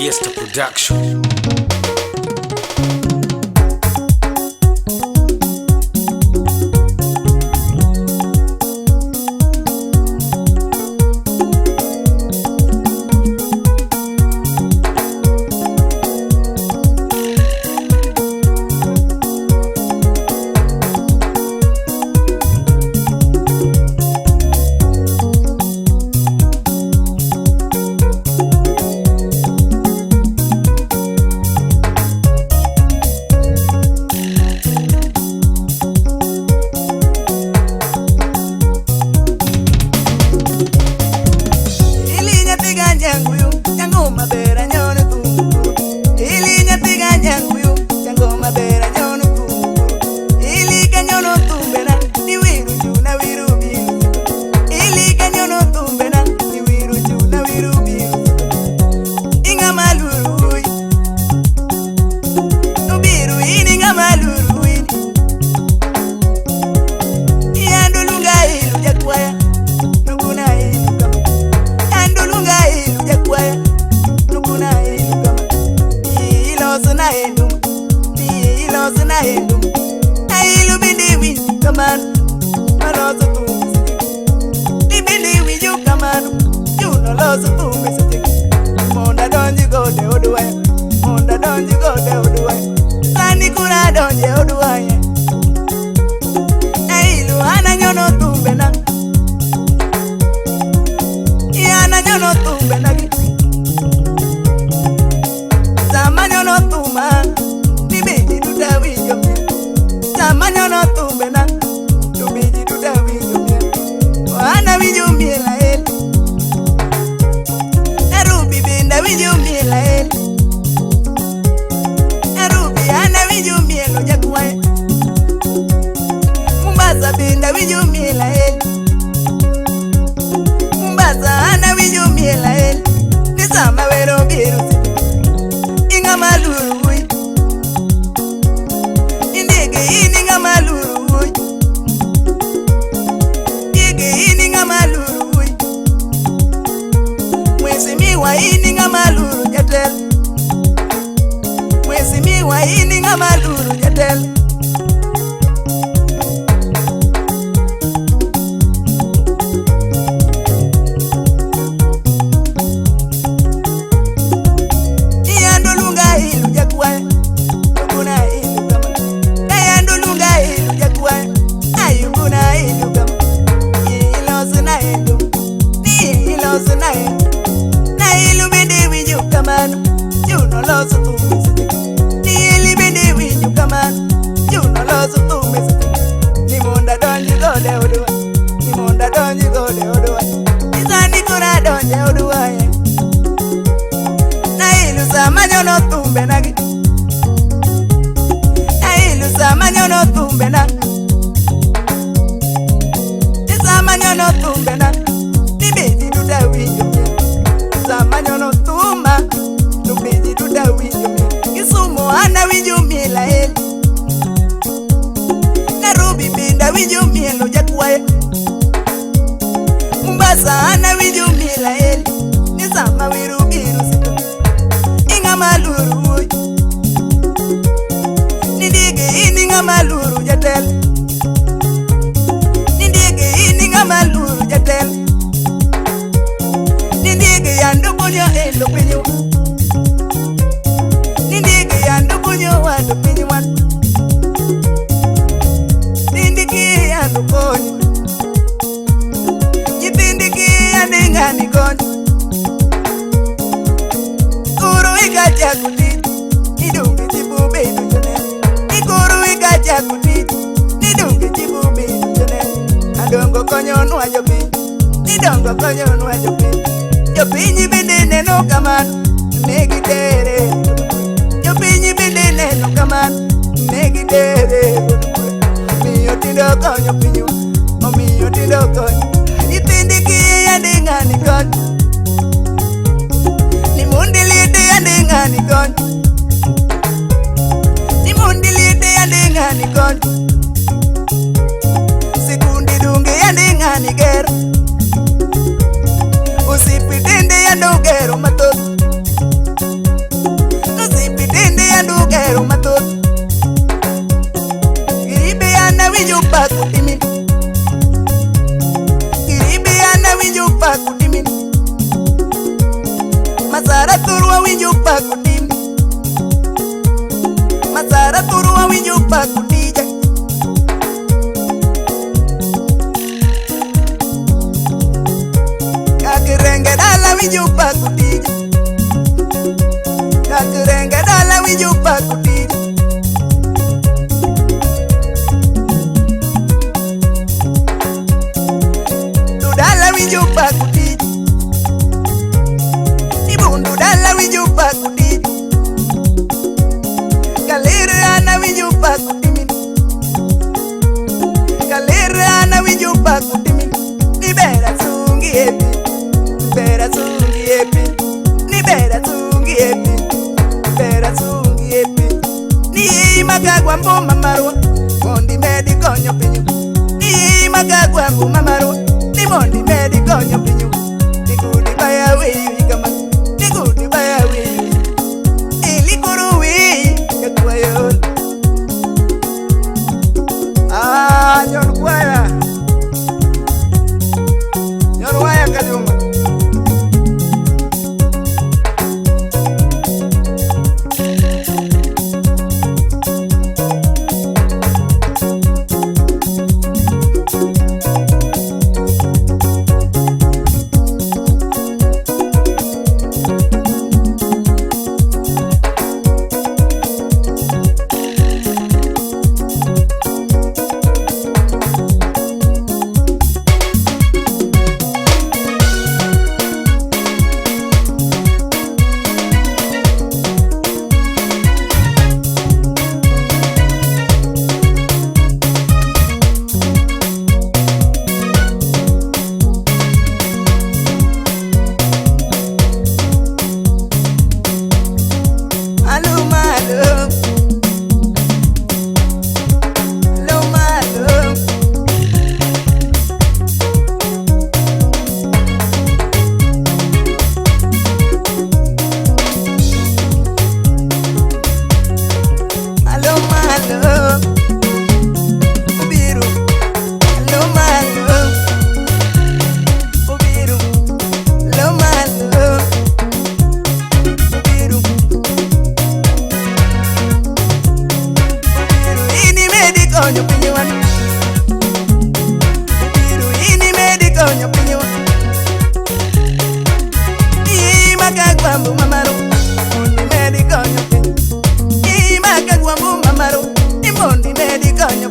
Fiesta Production. Sikundi dunge yande ngani ger usipitende yando gero mathoth kero matot Giribe ana winjo paku timin Giribe ana winjo paku timin Masara turwa winjo paku timin Masara turwa winjo paku tija Kakirenge dala winjo paku tija Kakirenge dala winjo paku tija Dudala winjo paku tija Ibundu dala winjo paku tija Kalere ana winjo paku timin Kalere ana winjo paku timin Libera sungi epi Libera sungi epi Libera sungi epi Libera sungi epi Ni magagwa mboma marwa Mondi medi konyo pinyo Ni magagwa mboma marwa Ni mondi medi konyo pinyo Nikudi baya wii kama Nikudi baya wii Ili kuru wii Kakwa yon Nyon kwaya Nyon waya kajuma Konyo pinyo Biru ini medi konyo pinyo Ni magagwa mbu mamaro Mondi medi konyo pinyo Ni magagwa mbu mamaro Ni mondi medi konyo